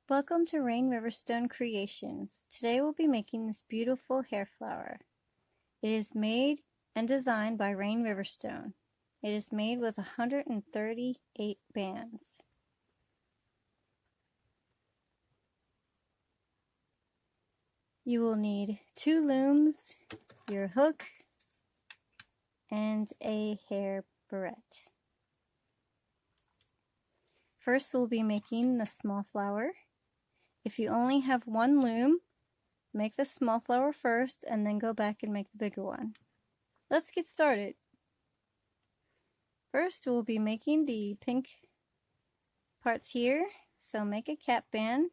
Welcome to Rayne Riverstone Creations. Today we'll be making this beautiful hair flower. It is made and designed by Rayne Riverstone. It is made with 138 bands. You will need 2 looms, your hook, and a hair barrette. First we'll be making the small flower. If you only have 1 loom, make the small flower first and then go back and make the bigger one. Let's get started. First we'll be making the pink parts here, so make a cap band.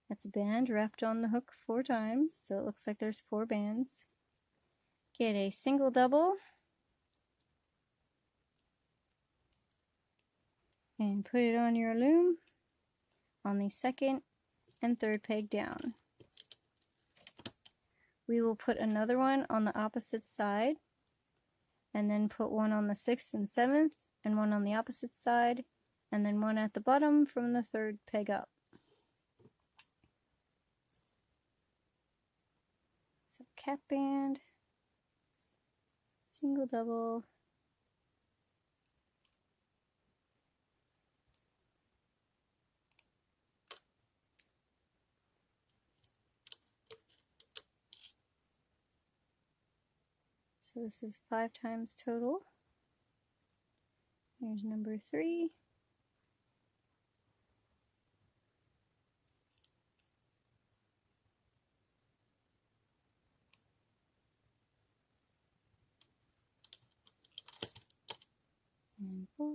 That's a band wrapped on the hook 4 times, so it looks like there's 4 bands. Get a single double and put it on your loom on the 2nd and 3rd peg down. We will put another one on the opposite side and then put one on the 6th and 7th and one on the opposite side and then one at the bottom from the 3rd peg up. So cap band, single double, so this is 5 times total. Here's number 3. And 4.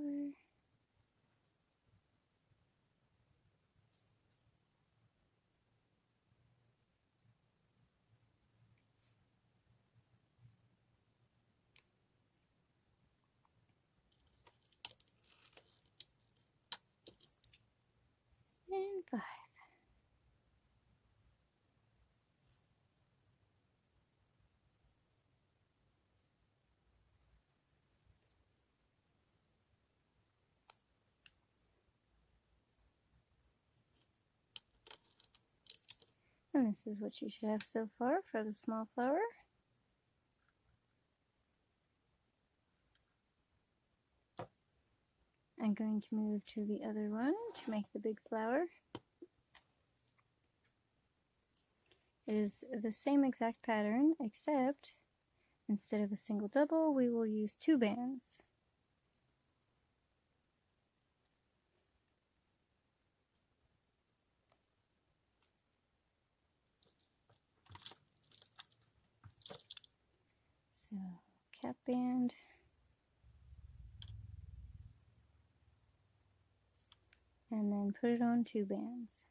And 5. And this is what you should have so far for the small flower. I'm going to move to the other one to make the big flower. It is the same exact pattern, except instead of a single double, we will use 2 bands. So, cap band, and then put it on 2 bands.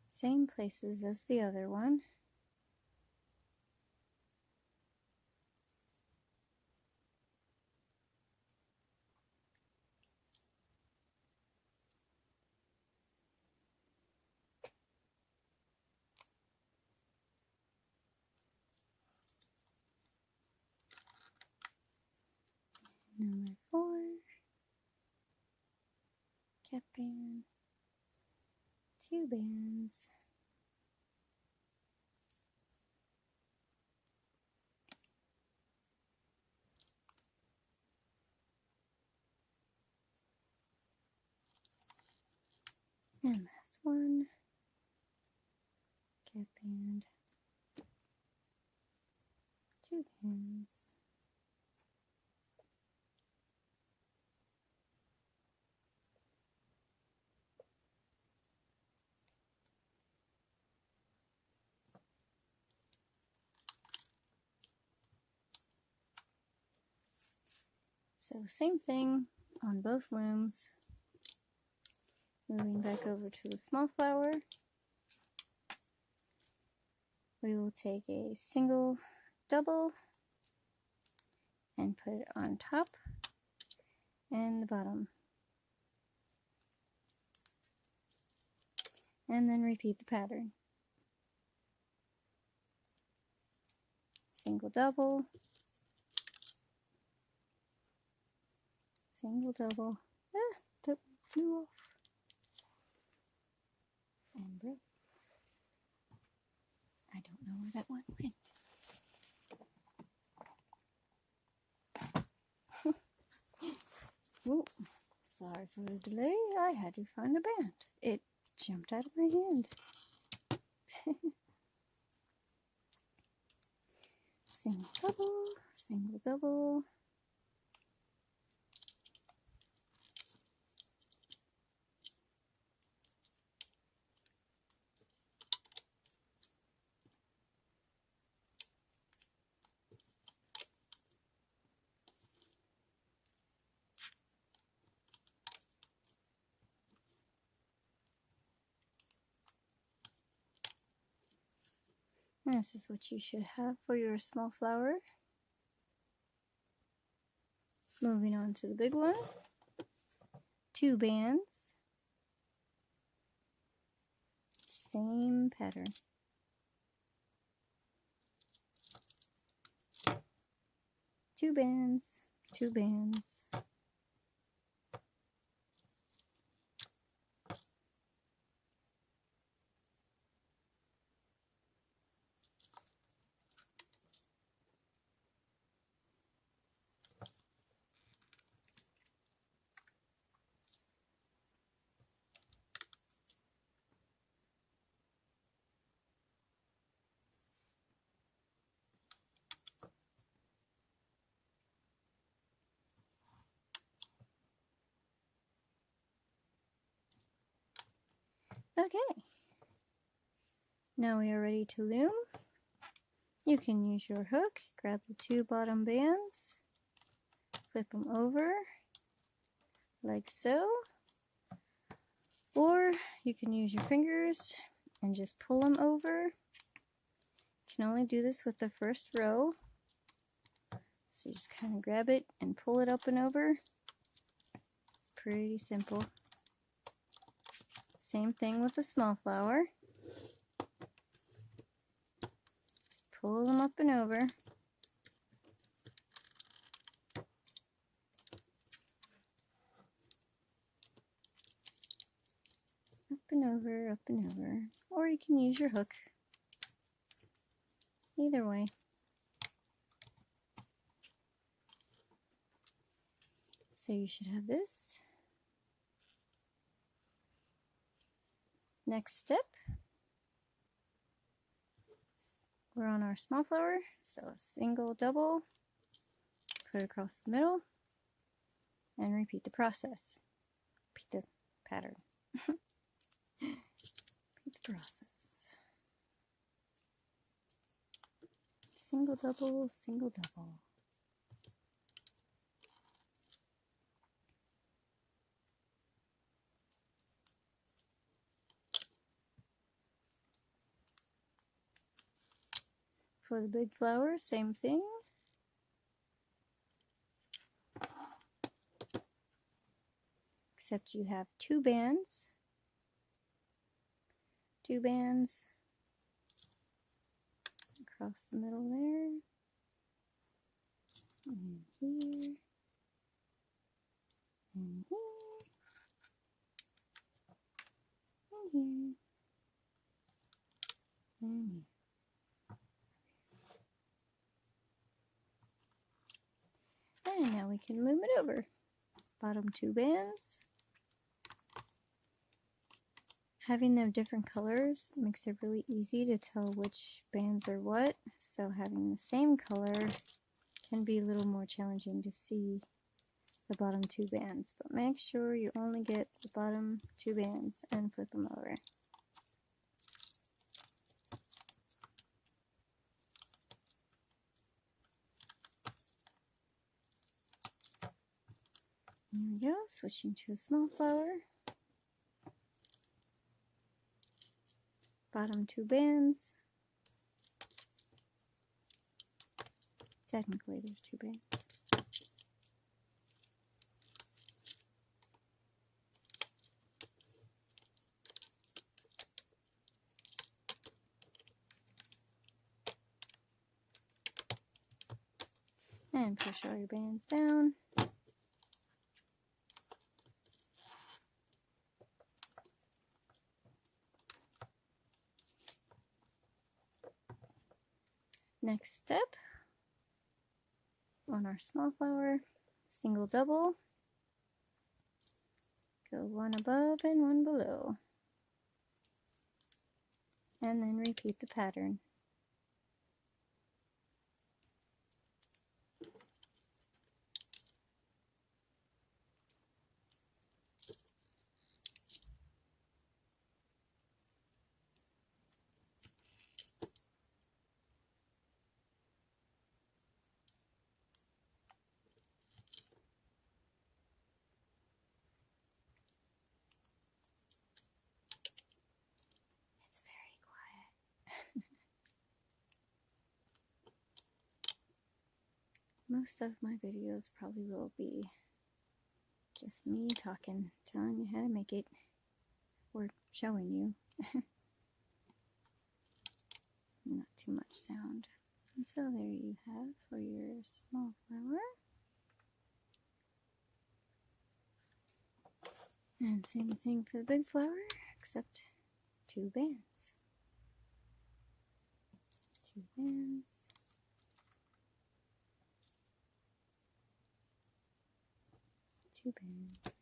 Same places as the other one. Number 4, cap band, 2 bands, and last one, cap band, 2 bands. So same thing on both looms. Moving back over to the small flower, we will take a single double and put it on top and the bottom. and then repeat the pattern. Single, double, single, double. Ah, that flew off. And broke. I don't know where that one went. Oh, sorry for the delay. I had to find a band. It jumped out of my hand. Single, double, single, double. This is what you should have for your small flower. Moving on to the big one. 2 bands. Same pattern. 2 bands, 2 bands. Okay, now we are ready to loom. You can use your hook, grab the 2 bottom bands, flip them over like so, or you can use your fingers and just pull them over. You can only do this with the first row, so you just kind of grab it and pull it up and over. It's pretty simple. Same thing with the small flower. Just pull them up and over. Up and over, up and over. Or you can use your hook. Either way. So you should have this. Next step, we're on our small flower, so a single, double, put it across the middle, and repeat the process. Repeat the pattern. Repeat the process. Single, double, single, double. For the big flower, same thing. Except you have 2 bands. 2 bands across the middle there. And here. And here. And here. And here. And now we can loom it over. Bottom 2 bands. Having them different colors makes it really easy to tell which bands are what. So having the same color can be a little more challenging to see the bottom 2 bands. But make sure you only get the bottom 2 bands and flip them over. Here we go, switching to a small flower. Bottom 2 bands. Technically there's 2 bands. And push all your bands down. Next step, on our small flower, single double, go one above and one below, and then repeat the pattern. It's very quiet. Most of my videos probably will be just me talking, telling you how to make it, or showing you. Not too much sound. And so there you have for your small flower. And same thing for the big flower, except 2 bands. 2 bands. 2 bands.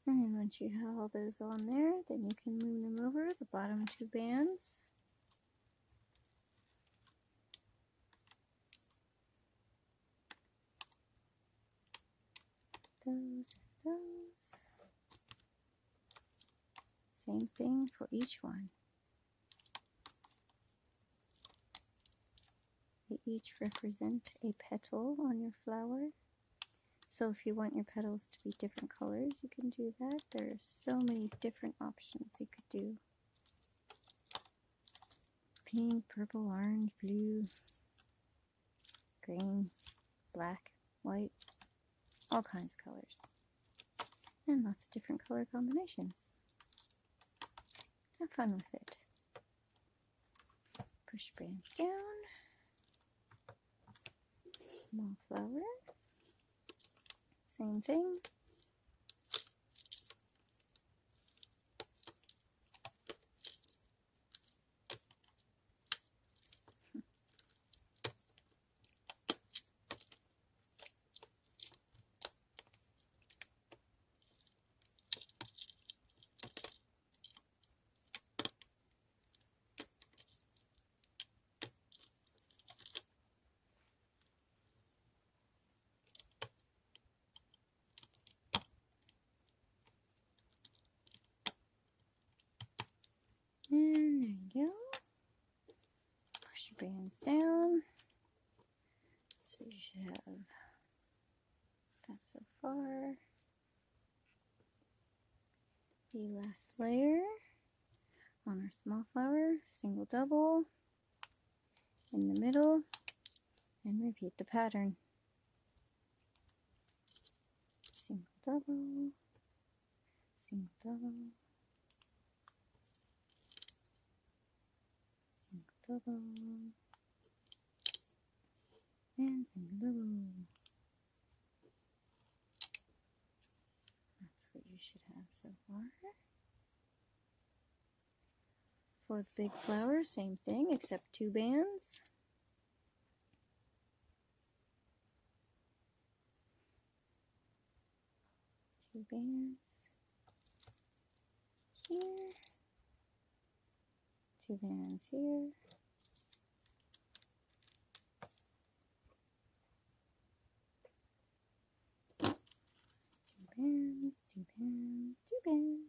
And once you have all those on there, then you can move them over the bottom 2 bands. Those. Same thing for each one. They each represent a petal on your flower. So if you want your petals to be different colors, you can do that. There are so many different options you could do. Pink, purple, orange, blue, green, black, white, all kinds of colors. And lots of different color combinations. Have fun with it. Push bands down. Small flower. Same thing. And there you go. Push your bands down. So you should have that so far. The last layer on our small flower, single double in the middle, and repeat the pattern. Single double, single double, double, and single double. That's what you should have so far. For the big flower, same thing, except 2 bands. Two bands here. 2 bands here. 2 bands.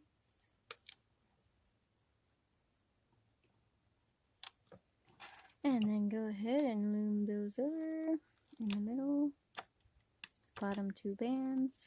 And then go ahead and loom those over in the middle, bottom 2 bands.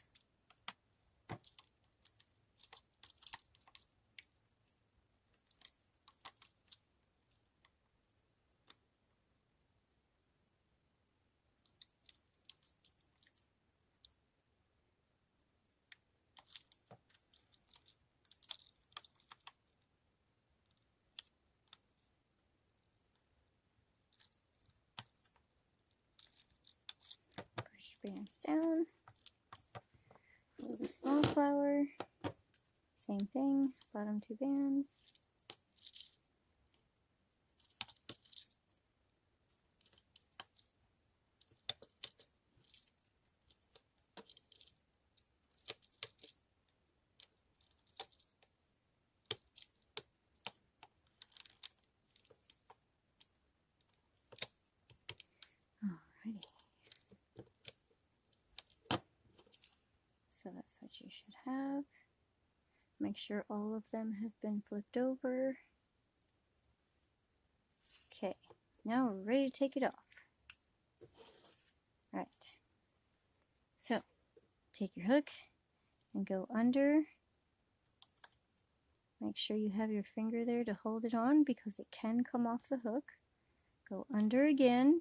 Bands down. For the small flower, same thing, bottom 2 bands. Alrighty. So that's what you should have. Make sure all of them have been flipped over. Okay, now we're ready to take it off. Alright, so take your hook and go under. Make sure you have your finger there to hold it on because it can come off the hook. Go under again.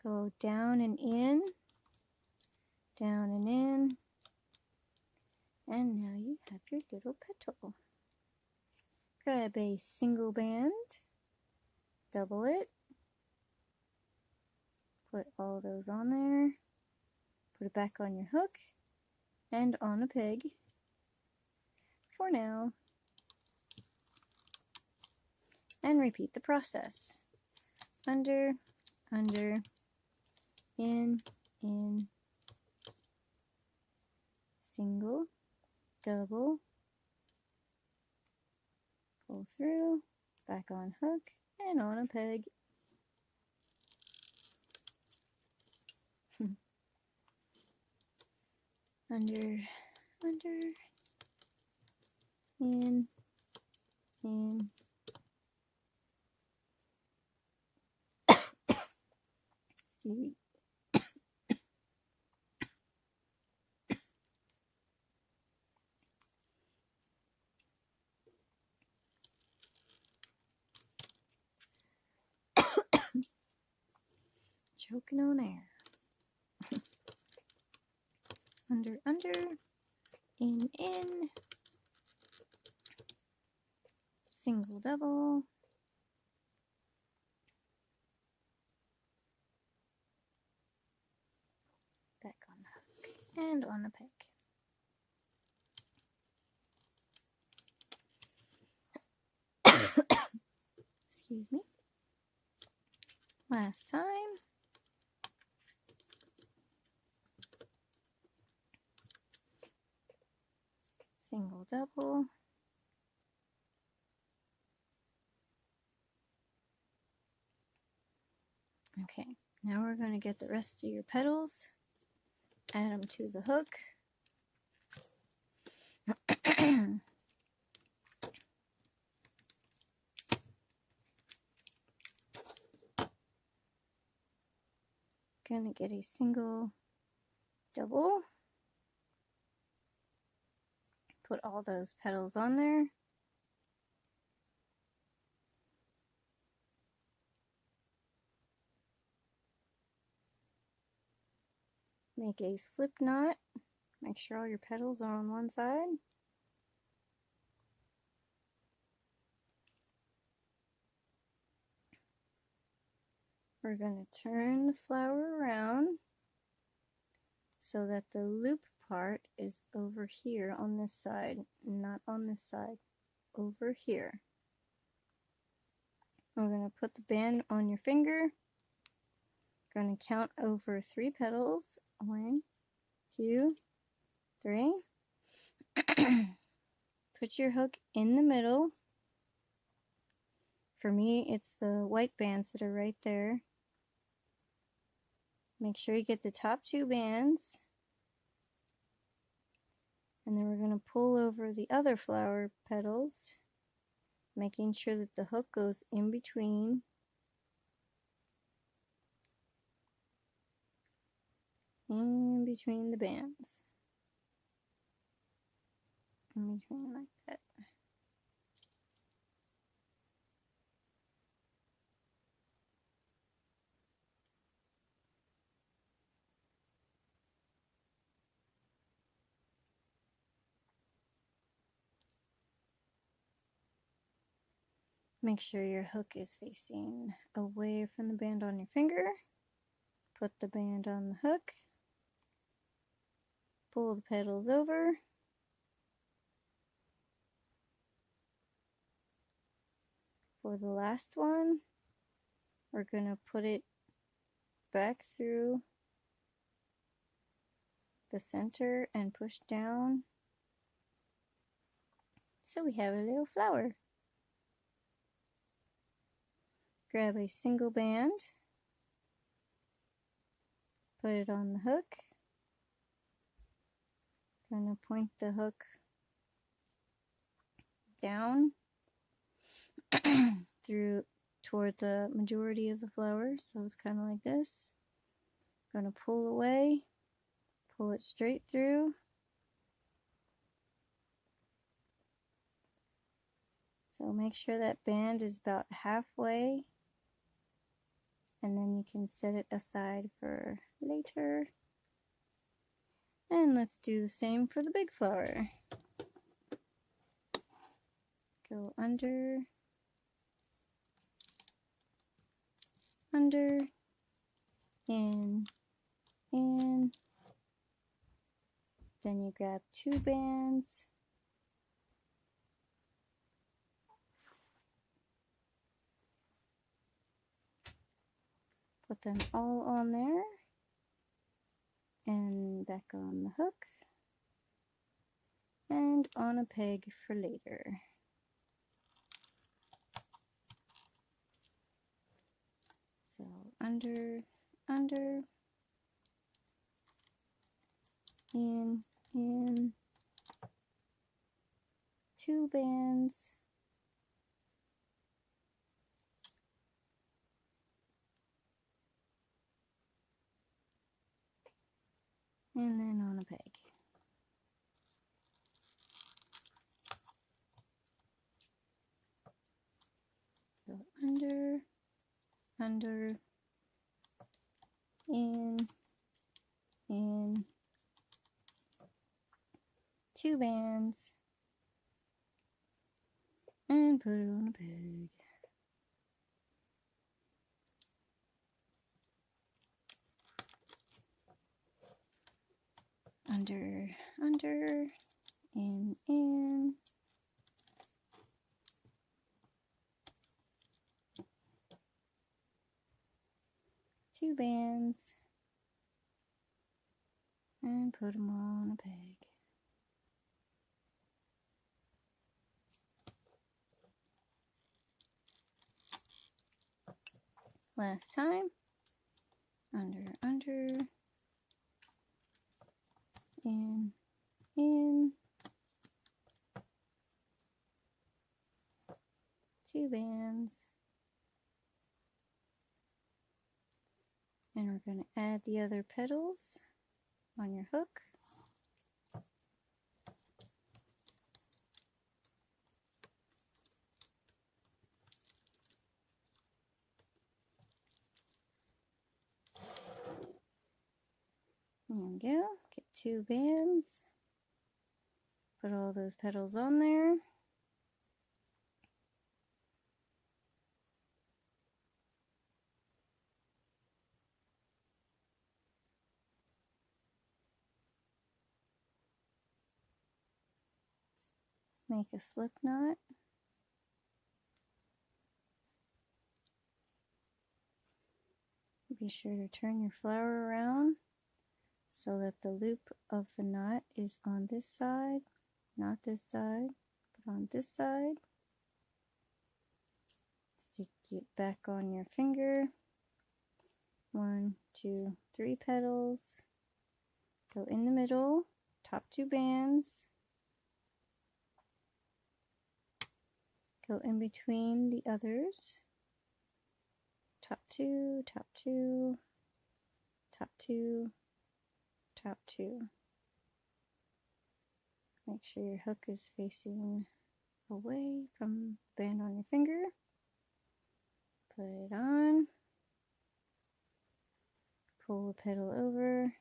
Go down and in. Down and in, and now you have your little petal. Grab a single band, double it, put all those on there, put it back on your hook, and on a peg for now, and repeat the process. Under, under, in, single, double, pull through, back on hook, and on a peg. Under, in, excuse me. Choking on air. Under, in, single, double, back on the hook, and on a peg. Excuse me. Last time. Single, double. Okay, now we're going to get the rest of your petals, add them to the hook. Going to get a single, double. Put all those petals on there. Make a slip knot. Make sure all your petals are on one side. We're going to turn the flower around so that the loop part is over here on this side, not on this side, over here. We're going to put the band on your finger. Going to count over 3 petals. 1, 2, 3. Put your hook in the middle. For me, it's the white bands that are right there. Make sure you get the top 2 bands. And then we're going to pull over the other flower petals, making sure that the hook goes in between. In between the bands. In between like that. Make sure your hook is facing away from the band on your finger. Put the band on the hook. Pull the petals over. For the last one, we're going to put it back through the center and push down. So we have a little flower. Grab a single band, put it on the hook. Gonna point the hook down through toward the majority of the flower, so it's kind of like this. Gonna pull away, pull it straight through. So make sure that band is about halfway, and then you can set it aside for later. And let's do the same for the big flower. Go under, under, in. Then you grab 2 bands. Put them all on there. And back on the hook. And on a peg for later. So under, in, 2 bands, and then on a peg. So under, in, 2 bands, and put it on a peg. Under, in, 2 bands, and put them all on a peg. Last time, under, in, 2 bands, and we're going to add the other petals on your hook. There we go. Get 2 bands. Put all those petals on there. Make a slip knot. Be sure to turn your flower around so that the loop of the knot is on this side, not this side, but on this side. Stick it back on your finger. 1, 2, 3 petals. Go in the middle, top 2 bands, Go in between the others. Top two, top two, top two, top two. Make sure your hook is facing away from the band on your finger. Put it on. Pull the petal over,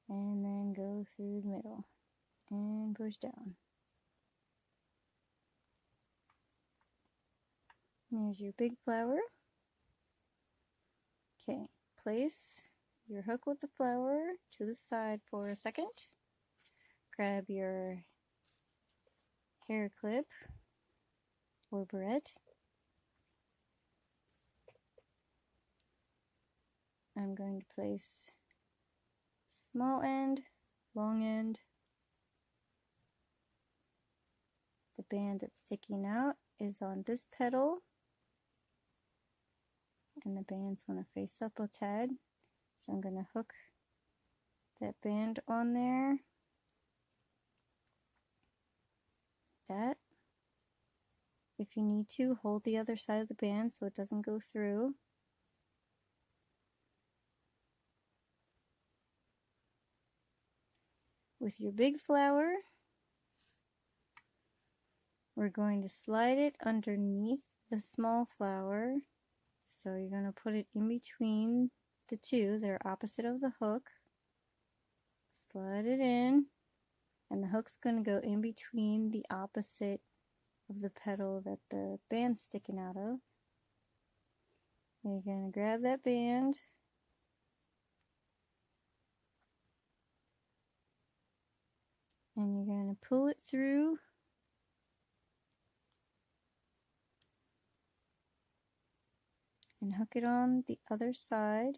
and then go through the middle and push down. There's your big flower. Okay, place your hook with the flower to the side for a second. Grab your hair clip or barrette. I'm going to place small end, long end. The band that's sticking out is on this petal, and the bands want to face up a tad. So I'm going to hook that band on there. That. If you need to, hold the other side of the band so it doesn't go through. With your big flower, we're going to slide it underneath the small flower. So you're going to put it in between the two. They're opposite of the hook. Slide it in, and the hook's going to go in between the opposite of the petal that the band's sticking out of. You're going to grab that band, and you're going to pull it through and hook it on the other side.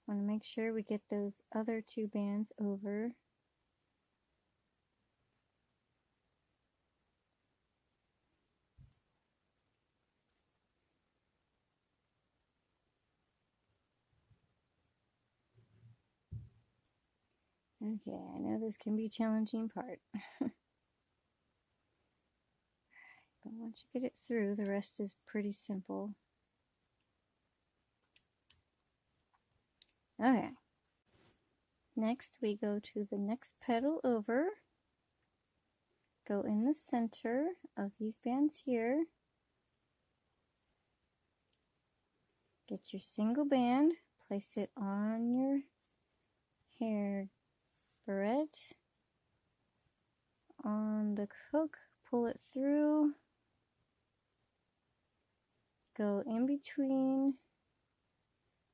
Want to make sure we get those other two bands over. Okay, I know this can be a challenging part. But once you get it through, the rest is pretty simple. Okay. Next, we go to the next petal over. Go in the center of these bands here. Get your single band, place it on your hair barrette. On the hook, pull it through. Go in between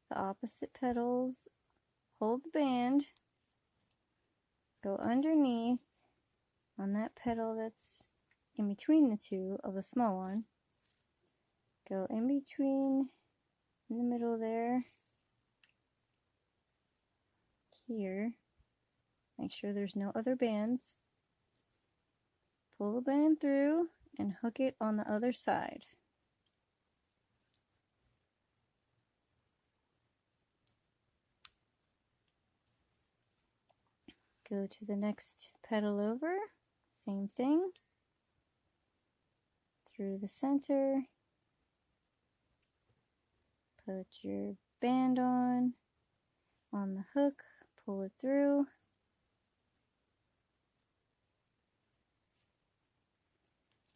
the opposite petals, hold the band, go underneath on that petal that's in between the two of the small one. Go in between, in the middle there, here. Make sure there's no other bands. Pull the band through and hook it on the other side. Go to the next petal over, same thing, through the center, put your band on the hook, pull it through,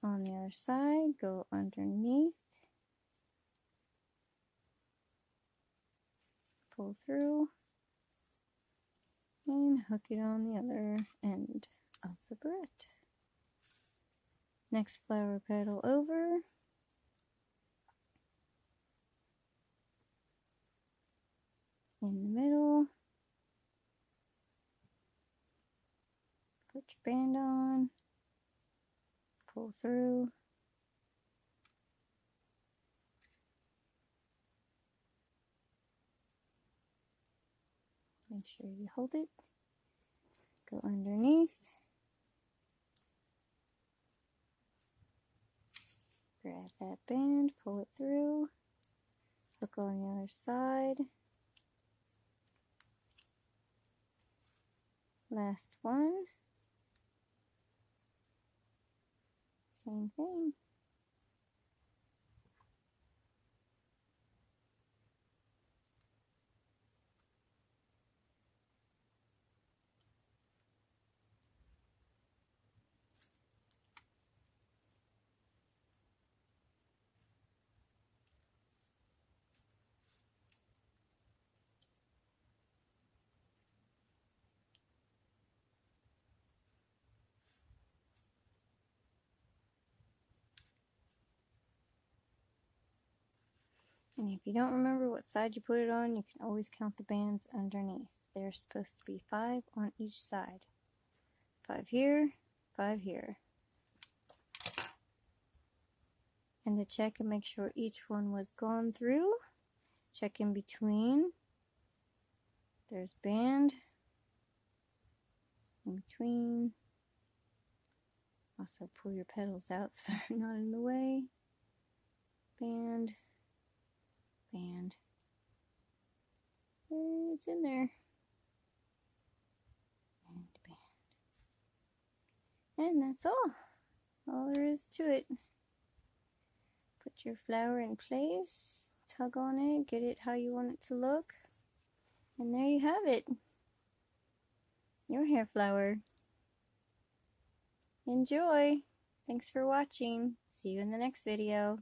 on the other side, go underneath, pull through, and hook it on the other end of the barrette. Next flower petal over. In the middle. Put your band on. Pull through. Make sure you hold it. Go underneath. Grab that band, pull it through. Hook on the other side. Last one. Same thing. And if you don't remember what side you put it on, you can always count the bands underneath. There's supposed to be 5 on each side. 5 here, 5 here. And to check and make sure each one was gone through, check in between. There's band in between. Also pull your petals out so they're not in the way. Band, band. It's in there. And band. And that's all there is to it. Put your flower in place, tug on it, get it how you want it to look, and there you have it. Your hair flower. Enjoy! Thanks for watching. See you in the next video.